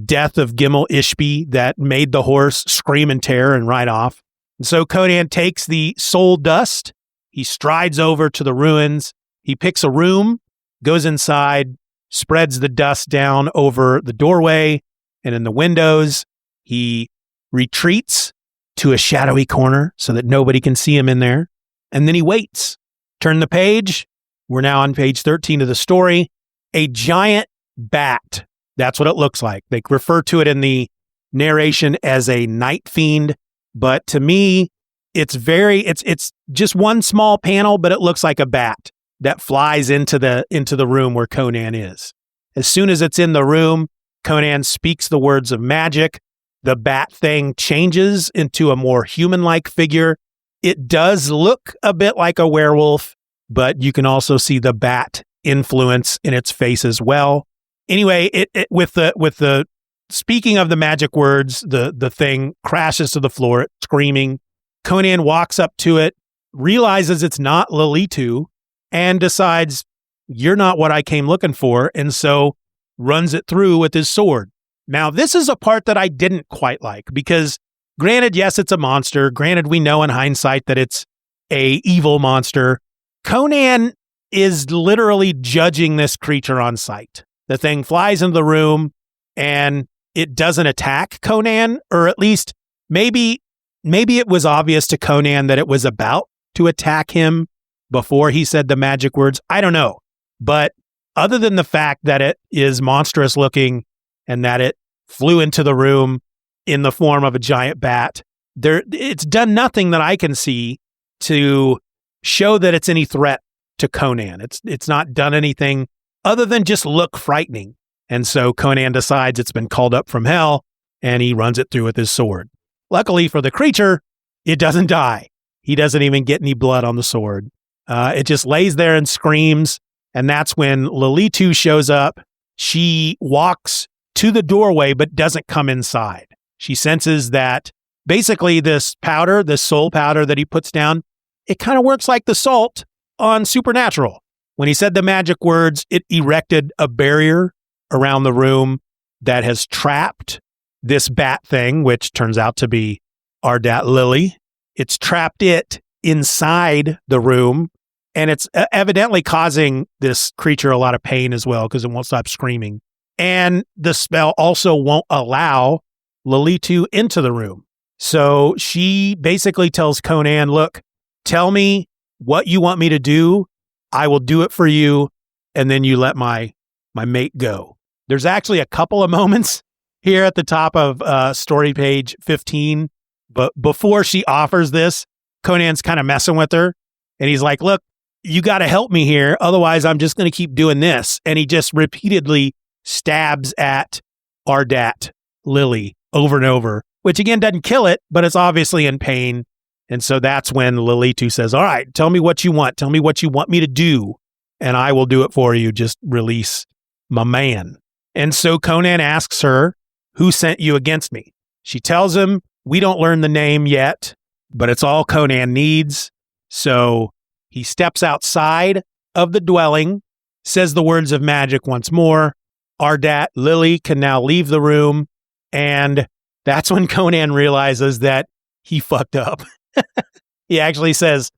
death of Gimel Ishbi that made the horse scream in terror and ride off. And so Conan takes the soul dust. He strides over to the ruins. He picks a room, goes inside, spreads the dust down over the doorway and in the windows. He retreats to a shadowy corner so that nobody can see him in there. And then he waits. Turn the page. We're now on page 13 of the story. A giant bat. That's what it looks like. They refer to it in the narration as a night fiend. But to me, it's just one small panel, but it looks like a bat that flies into the room where Conan is. As soon as it's in the room, Conan speaks the words of magic. The bat thing changes into a more human-like figure. It does look a bit like a werewolf, but you can also see the bat influence in its face as well. Anyway, with the speaking of the magic words, the thing crashes to the floor, screaming. Conan walks up to it, realizes it's not Lilitu, and decides, you're not what I came looking for, and so runs it through with his sword. Now, this is a part that I didn't quite like, because granted, yes, it's a monster. Granted, we know in hindsight that it's a evil monster. Conan is literally judging this creature on sight. The thing flies into the room, and it doesn't attack Conan, or at least maybe it was obvious to Conan that it was about to attack him before he said the magic words. I don't know. But other than the fact that it is monstrous looking and that it flew into the room in the form of a giant bat, it's done nothing that I can see to show that it's any threat to Conan. It's not done anything other than just look frightening. And so Conan decides it's been called up from hell, and he runs it through with his sword. Luckily for the creature, it doesn't die. He doesn't even get any blood on the sword. It just lays there and screams, and that's when Lilitu shows up. She walks to the doorway but doesn't come inside. She senses that basically this powder, this soul powder that he puts down, it kind of works like the salt on Supernatural. When he said the magic words, it erected a barrier around the room that has trapped this bat thing, which turns out to be Ardat Lily. It's trapped it inside the room, and it's evidently causing this creature a lot of pain as well because it won't stop screaming. And the spell also won't allow Lilitu into the room. So she basically tells Conan, look, tell me what you want me to do. I will do it for you, and then you let my mate go. There's actually a couple of moments here at the top of story page 15, but before she offers this, Conan's kind of messing with her, and he's like, look, you got to help me here, otherwise I'm just going to keep doing this. And he just repeatedly stabs at Ardat Lily over and over, which again doesn't kill it, but it's obviously in pain. And so that's when Lilitu says, all right, tell me what you want. Tell me what you want me to do, and I will do it for you. Just release my man. And so Conan asks her, who sent you against me? She tells him, we don't learn the name yet, but it's all Conan needs. So he steps outside of the dwelling, says the words of magic once more. Ardat Lily can now leave the room. And that's when Conan realizes that he fucked up. He actually says,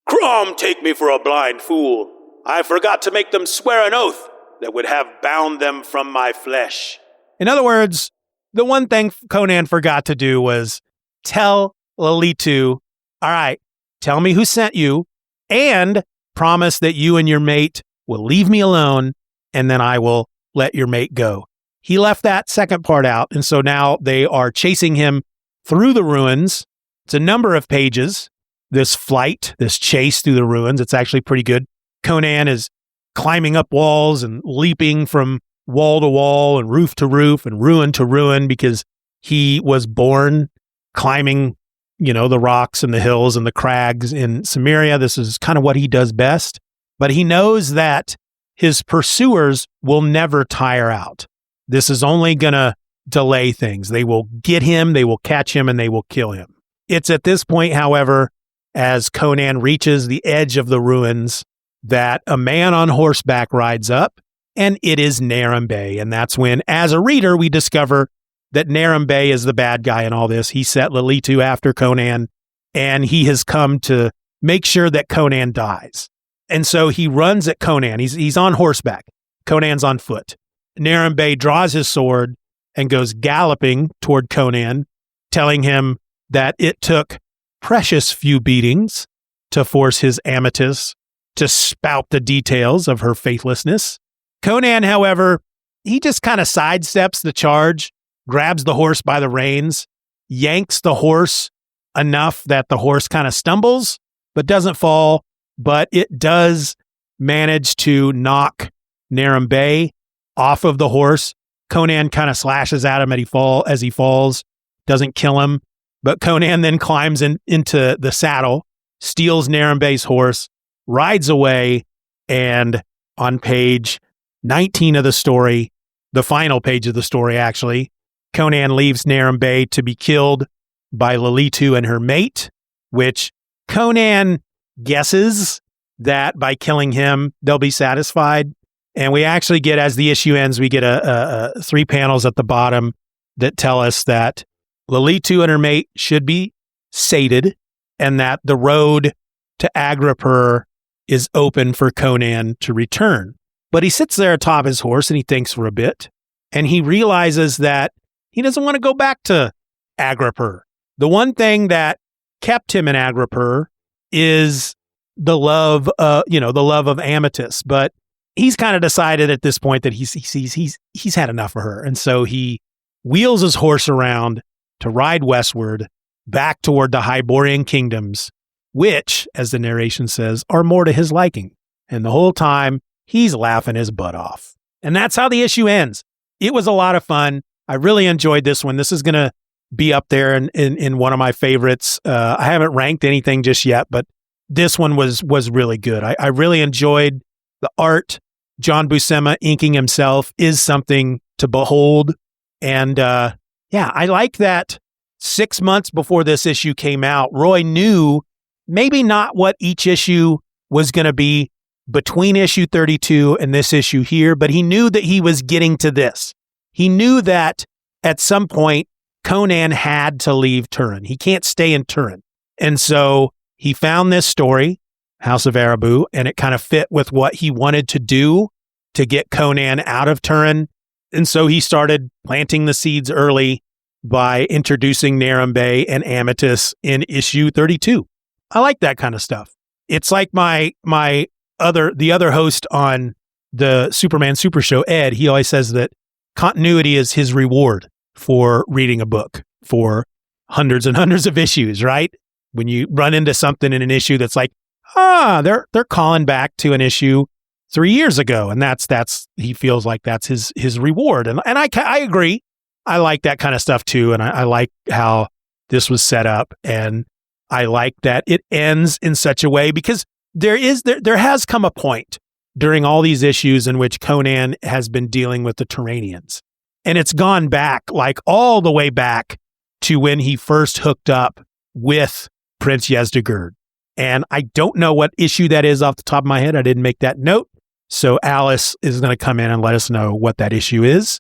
Crom take me for a blind fool. I forgot to make them swear an oath that would have bound them from my flesh. In other words, the one thing Conan forgot to do was tell Lilitu, all right, tell me who sent you, and promise that you and your mate will leave me alone, and then I will let your mate go. He left that second part out, and so now they are chasing him through the ruins. It's a number of pages, this flight, this chase through the ruins. It's actually pretty good. Conan is climbing up walls and leaping from wall to wall and roof to roof and ruin to ruin because he was born climbing, the rocks and the hills and the crags in Cimmeria. This is kind of what he does best. But he knows that his pursuers will never tire out. This is only going to delay things. They will get him, they will catch him, and they will kill him. It's at this point, however, as Conan reaches the edge of the ruins, that a man on horseback rides up, and it is Naram Bey. And that's when, as a reader, we discover that Naram Bey is the bad guy in all this. He set Lilitu after Conan, and he has come to make sure that Conan dies. And so he runs at Conan. He's on horseback. Conan's on foot. Naram Bey draws his sword and goes galloping toward Conan, telling him that it took precious few beatings to force his Amethyst to spout the details of her faithlessness. Conan, however, he just kind of sidesteps the charge, grabs the horse by the reins, yanks the horse enough that the horse kind of stumbles, but doesn't fall, but it does manage to knock Naram Bey off of the horse. Conan kind of slashes at him as he falls, doesn't kill him, but Conan then climbs into the saddle, steals Naram Bey's horse, rides away, and on page 19 of the story, the final page of the story actually, Conan leaves Naram Bey to be killed by Lalitu and her mate, which Conan guesses that by killing him, they'll be satisfied. And we actually get, as the issue ends, we get a 3 panels at the bottom that tell us that Lalitu and her mate should be sated and that the road to Agripur is open for Conan to return. But he sits there atop his horse and he thinks for a bit, and he realizes that he doesn't want to go back to Agripur. The one thing that kept him in Agripur is the love of Amytis, but he's kind of decided at this point that he's had enough of her. And so he wheels his horse around to ride westward back toward the Hyborian kingdoms, which, as the narration says, are more to his liking. And the whole time he's laughing his butt off. And that's how the issue ends. It was a lot of fun. I really enjoyed this one. This is going to be up there in one of my favorites. I haven't ranked anything just yet, but this one was really good. I really enjoyed the art. John Buscema inking himself is something to behold. And I like that 6 months before this issue came out, Roy knew maybe not what each issue was going to be between issue 32 and this issue here, but he knew that he was getting to this. He knew that at some point Conan had to leave Turin. He can't stay in Turin. And so he found this story, House of Arabu, and it kind of fit with what he wanted to do to get Conan out of Turin. And so he started planting the seeds early by introducing Naram Bey and Amytis in issue 32. I like that kind of stuff. It's like the other host on the Superman Super Show, Ed, he always says that continuity is his reward for reading a book for hundreds and hundreds of issues, right? When you run into something in an issue that's like, they're calling back to an issue 3 years ago. And that's he feels like that's his reward. And I agree. I like that kind of stuff too. And I like how this was set up. And I like that it ends in such a way because there has come a point during all these issues in which Conan has been dealing with the Turanians. And it's gone back, like all the way back to when he first hooked up with Prince Yezdegerd. And I don't know what issue that is off the top of my head. I didn't make that note. So Alice is going to come in and let us know what that issue is.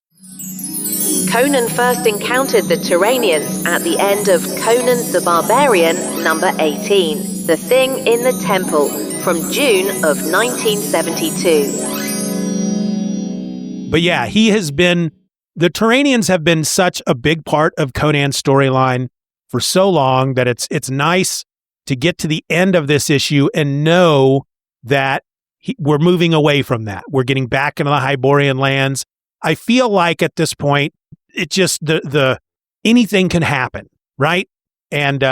Conan first encountered the Turanians at the end of Conan the Barbarian, number 18, The Thing in the Temple, from June of 1972. But yeah, the Turanians have been such a big part of Conan's storyline for so long that it's nice to get to the end of this issue and know that we're moving away from that. We're getting back into the Hyborian lands. I feel like at this point, it just, the anything can happen, right? And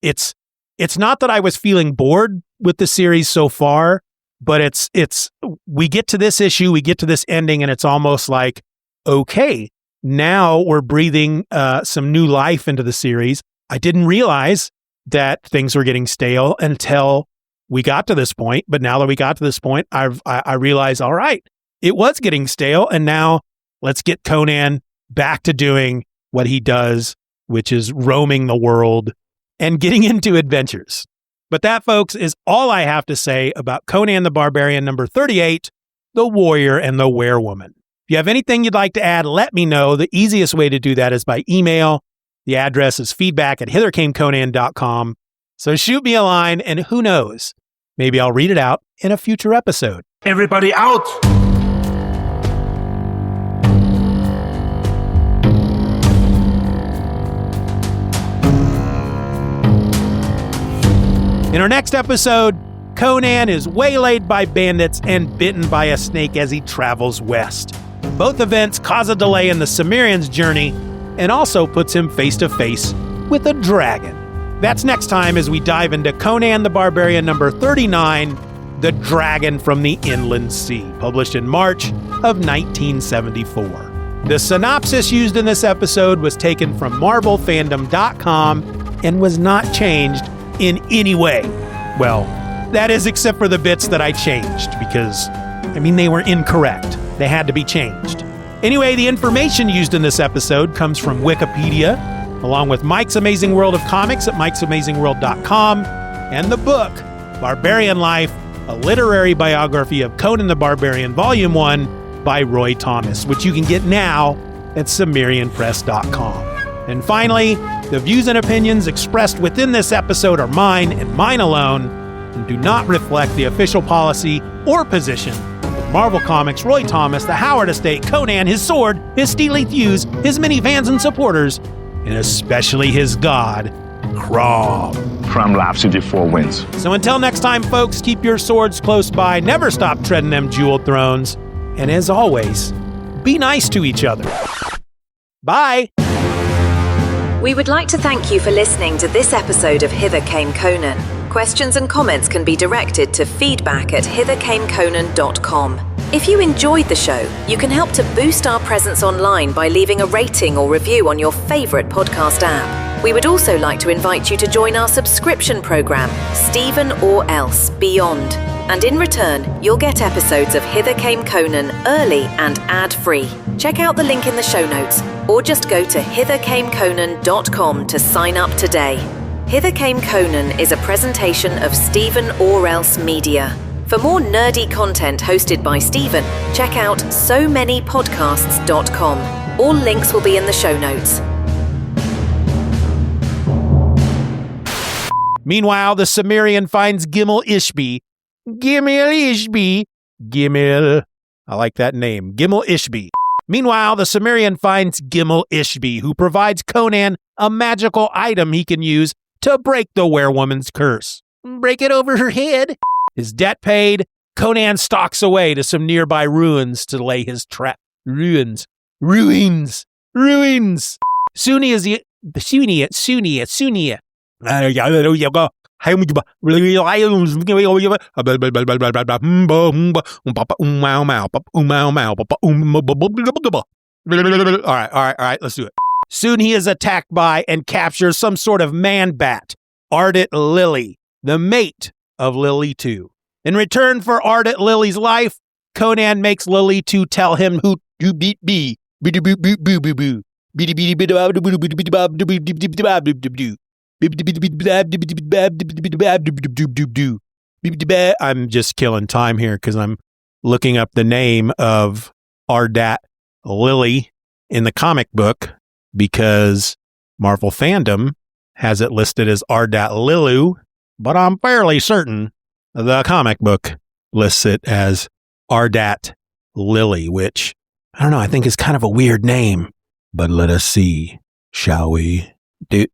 it's not that I was feeling bored with the series so far, but we get to this issue, we get to this ending, and it's almost like, okay, now we're breathing some new life into the series. I didn't realize that things were getting stale until we got to this point, but now that we got to this point, I realized, all right, it was getting stale, and now let's get Conan back to doing what he does, which is roaming the world and getting into adventures. But that, folks, is all I have to say about Conan the Barbarian number 38, The Warrior and the Werewoman. If you have anything you'd like to add, let me know. The easiest way to do that is by email. The address is feedback@hithercameconan.com. So shoot me a line, and who knows, maybe I'll read it out in a future episode. Everybody out! In our next episode, Conan is waylaid by bandits and bitten by a snake as he travels west. Both events cause a delay in the Cimmerian's journey and also puts him face to face with a dragon. That's next time as we dive into Conan the Barbarian number 39, The Dragon from the Inland Sea, published in March of 1974. The synopsis used in this episode was taken from MarvelFandom.com and was not changed in any way. Well, that is except for the bits that I changed because, they were incorrect. They had to be changed. Anyway, the information used in this episode comes from Wikipedia, along with Mike's Amazing World of Comics at Mike'sAmazingWorld.com, and the book, Barbarian Life, a literary biography of Conan the Barbarian, Volume 1, by Roy Thomas, which you can get now at SumerianPress.com. And finally, the views and opinions expressed within this episode are mine and mine alone, and do not reflect the official policy or position of Marvel Comics, Roy Thomas, the Howard Estate, Conan, his sword, his steely thews, his many fans and supporters, and especially his god, Crom. Crom laughs at your 4 wins. So until next time, folks, keep your swords close by, never stop treading them jeweled thrones, and as always, be nice to each other. Bye! We would like to thank you for listening to this episode of Hither Came Conan. Questions and comments can be directed to feedback@hithercameconan.com. If you enjoyed the show, you can help to boost our presence online by leaving a rating or review on your favorite podcast app. We would also like to invite you to join our subscription program, Steeven or Else Beyond. And in return, you'll get episodes of Hither Came Conan early and ad-free. Check out the link in the show notes, or just go to hithercameconan.com to sign up today. Hither Came Conan is a presentation of Steeven or Else Media. For more nerdy content hosted by Steeven, check out SoManyPodcasts.com. All links will be in the show notes. Meanwhile, the Cimmerian finds Gimel Ishbi. Gimel. I like that name. Gimel Ishbi. Meanwhile, the Cimmerian finds Gimel Ishbi, who provides Conan a magical item he can use to break the werewoman's curse. Break it over her head. His debt paid, Conan stalks away to some nearby ruins to lay his trap. Ruins. Sunni is the Sunni. All right, let's do it. Soon he is attacked by and captures some sort of man-bat, Ardent Lily, the mate of Lily 2. In return for Ardent Lily's life, Conan makes Lily 2 tell him who to be. I'm just killing time here because I'm looking up the name of Ardent Lily in the comic book because Marvel Fandom has it listed as Ardent Lilu, but I'm fairly certain the comic book lists it as Ardent Lily, which, I don't know, I think is kind of a weird name. But let us see, shall we? Poop,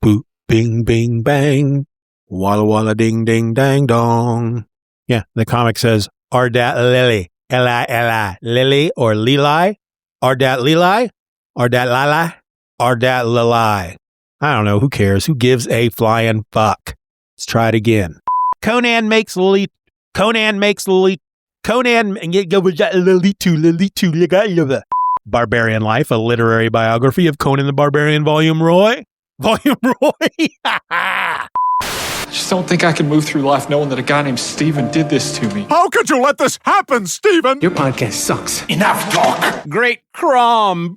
poop, bing, bing, bang. Walla, walla, ding, ding, dang, dong. Yeah, the comic says Ardent Lily. L-I-L-I. Lily or Lili? Ardent Lili? Ardent Lili? Ardent Lili. I don't know. Who cares? Who gives a flying fuck? Let's try it again. Conan makes Lily 2. Barbarian Life, a literary biography of Conan the Barbarian, Volume Roy. I just don't think I can move through life knowing that a guy named Steeven did this to me. How could you let this happen, Steeven? Your podcast sucks. Enough talk. Great Crom